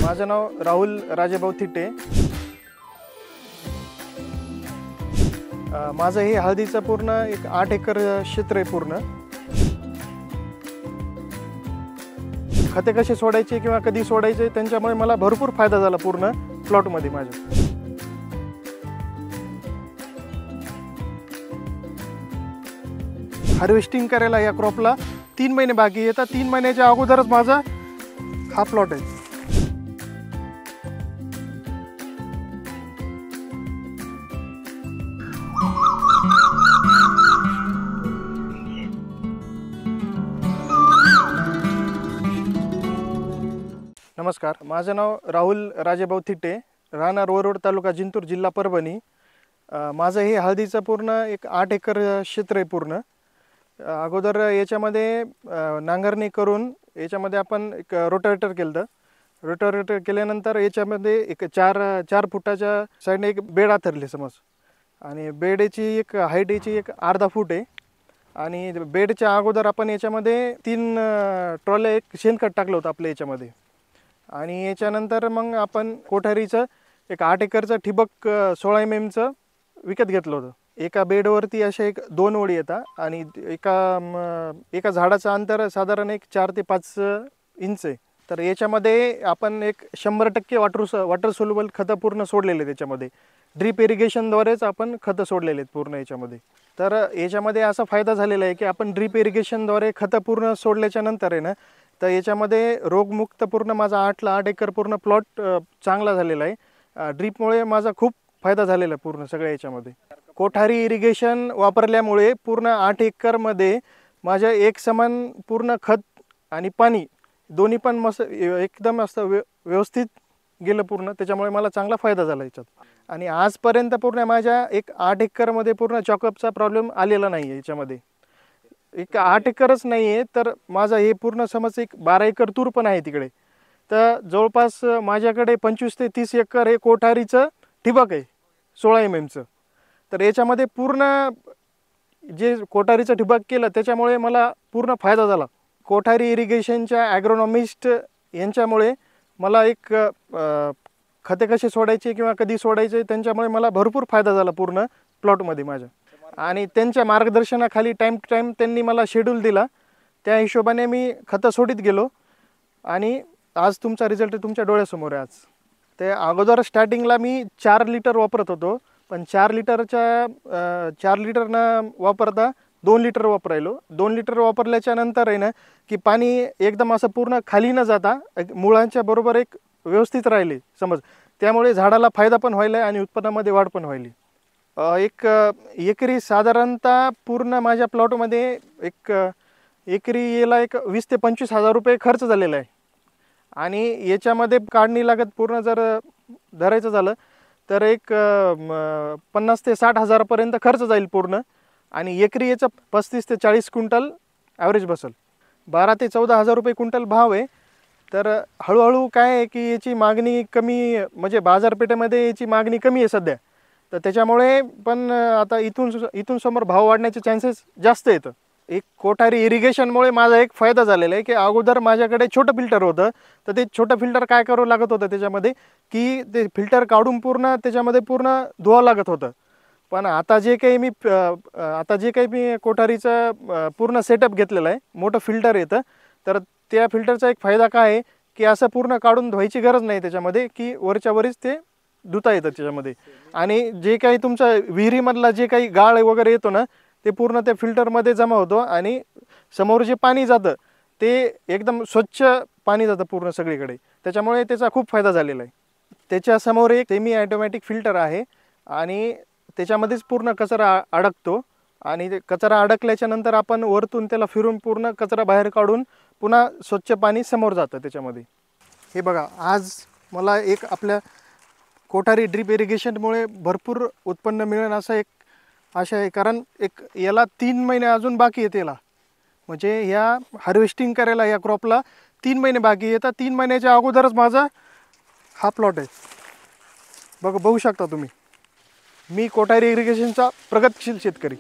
माझं नाव राहुल राजेभाऊ थिटे। माझं हे हळदीचं पूर्ण एक 8 एकर क्षेत्र आहे। पूर्ण खते कसे सोडायचे किंवा कधी सोडायचे त्यांच्यामुळे मला भरपूर फायदा झाला पूर्ण प्लॉटमध्ये माझ्या। हार्वेस्टिंग करायला या क्रॉपला 3 महिने बाकी येतात। 3 महिन्याच्या अगोदरच माझा हा प्लॉट आहे। नमस्कार, माझं नाव राहुल राजेभाऊ थिटे, राहणार वरोड, तालुका जिंतूर, जिल्हा परभणी। माझं हे हळदीचं पूर्ण एक 8 एकर क्षेत्र आहे। पूर्ण अगोदर याच्यामध्ये नांगरणी करून याच्यामध्ये आपण एक रोटावेटर केलं। रोटावेटर केल्यानंतर याच्यामध्ये एक 4 फुटाच्या साईडने एक बेड आथरले समज, आणि बेडची एक हाईट याची एक अर्धा फूट आहे। आणि बेडच्या अगोदर आपण याच्यामध्ये 3 ट्रॉले एक शेणखत टाकलं होतं आपल्या याच्यामध्ये। आणि याच्यानंतर मग आपण कोठारीचं एक 8 एकरचं ठिबक 16 mm विकत घेतलं होतं। एका बेडवरती अशा एक 2 ओळी येतात आणि एका झाडाचं अंतर साधारण एक 4 ते 5 इंच आहे। तर याच्यामध्ये आपण एक 100% वॉटर सोल्युबल खतं पूर्ण सोडलेले त्याच्यामध्ये। ड्रीप इरिगेशनद्वारेच आपण खतं सोडलेले आहेत पूर्ण याच्यामध्ये। तर याच्यामध्ये असा फायदा झालेला आहे की आपण ड्रीप इरिगेशनद्वारे खतं पूर्ण सोडल्याच्या नंतर आहे ना, तर याच्यामध्ये रोगमुक्त पूर्ण माझा 8 एकर पूर्ण प्लॉट चांगला झालेला आहे। ड्रीपमुळे माझा खूप फायदा झालेला आहे पूर्ण सगळ्या याच्यामध्ये। कोठारी इरिगेशन वापरल्यामुळे पूर्ण 8 एकरमध्ये माझ्या एक समान पूर्ण खत आणि पाणी दोन्ही पण मस्त एकदम असं व्यवस्थित गेलं पूर्ण। त्याच्यामुळे मला चांगला फायदा झाला याच्यात। आणि आजपर्यंत पूर्ण माझ्या एक 8 एकरमध्ये पूर्ण चॉकअपचा प्रॉब्लेम आलेला नाही आहे याच्यामध्ये। एक 8 एकरच नाही आहे, तर माझा हे पूर्ण समज एक 12 एकर तूर पण आहे तिकडे। तर जवळपास माझ्याकडे 25 ते 30 एकर हे कोठारीचं ठिबक आहे 16 mm। तर याच्यामध्ये पूर्ण जे कोठारीचं ठिबक केलं त्याच्यामुळे मला पूर्ण फायदा झाला। कोठारी इरिगेशनच्या ॲग्रोनॉमिस्ट यांच्यामुळे मला एक खते कसे सोडायचे किंवा कधी सोडायचे त्यांच्यामुळे मला भरपूर फायदा झाला पूर्ण प्लॉटमध्ये माझ्या। आणि त्यांच्या मार्गदर्शनाखाली टाईम टू टाईम त्यांनी मला शेड्यूल दिला, त्या हिशोबाने मी खतं सोडित गेलो आणि आज तुमचा रिझल्ट तुमच्या डोळ्यासमोर आहे आज। ते अगोदर स्टार्टिंगला मी 4 लिटर वापरत होतो, पण 4 लिटर न वापरता 2 लिटर वापरायलो। 2 लिटर वापरल्याच्या नंतर आहे ना की पाणी एकदम असं पूर्ण खाली न जाता मुळांच्या बरोबर एक व्यवस्थित राहिले समज। त्यामुळे झाडाला फायदा पण व्हायला आणि उत्पन्नामध्ये वाढ पण व्हायली। एक एकरी साधारणतः पूर्ण माझ्या प्लॉटमध्ये एक एकरी याला एक 20 ते 25 हजार रुपये खर्च झालेला आहे। आणि याच्यामध्ये काढणी लागत पूर्ण जर धरायचं झालं तर एक 50 ते 60 हजारापर्यंत खर्च जाईल पूर्ण। आणि एकरी याचा 35 ते 40 क्विंटल ॲव्हरेज बसेल। 12 ते 14 हजार रुपये क्विंटल भाव आहे। तर हळूहळू काय आहे की याची मागणी कमी, म्हणजे बाजारपेठेमध्ये याची मागणी कमी आहे सध्या। तर त्याच्यामुळे पण आता इथून समोर भाव वाढण्याचे चान्सेस जास्त येतं। एक कोठारी इरिगेशनमुळे माझा एक फायदा झालेला आहे की अगोदर माझ्याकडे छोटं फिल्टर होतं, तर ते छोटं फिल्टर काय करावं लागत होतं त्याच्यामध्ये की ते फिल्टर काढून पूर्ण त्याच्यामध्ये पूर्ण धुवावं लागत होतं। पण आता जे काही मी कोठारीचं पूर्ण सेटअप घेतलेलं आहे, मोठं फिल्टर येतं, तर त्या फिल्टरचा एक फायदा काय आहे की असं पूर्ण काढून धुवायची गरज नाही त्याच्यामध्ये, की वरच्या वरीच ते धुता येतं त्याच्यामध्ये। आणि जे काही तुमच्या विहिरीमधला जे काही गाळ वगैरे येतो ना, ते पूर्ण त्या फिल्टरमध्ये जमा होतो आणि समोर जे पाणी जातं ते एकदम स्वच्छ पाणी जातं पूर्ण सगळीकडे। त्याच्यामुळे त्याचा खूप फायदा झालेला आहे। त्याच्यासमोर एक सेमी ॲटोमॅटिक फिल्टर आहे आणि त्याच्यामध्येच पूर्ण कचरा अडकतो। आणि ते कचरा अडकल्याच्या नंतर आपण वरतून त्याला फिरून पूर्ण कचरा बाहेर काढून पुन्हा स्वच्छ पाणी समोर जातं त्याच्यामध्ये। हे बघा, आज मला एक आपल्या कोठारी ड्रीप इरिगेशनमुळे भरपूर उत्पन्न मिळेल असं एक आशा आहे। कारण एक याला 3 महिने अजून बाकी आहेत याला, म्हणजे ह्या हार्वेस्टिंग करायला या क्रॉपला 3 महिने बाकी येतात। 3 महिन्याच्या अगोदरच माझा हा प्लॉट आहे। बघू शकता तुम्ही, मी कोठारी इरिगेशनचा प्रगतशील शेतकरी।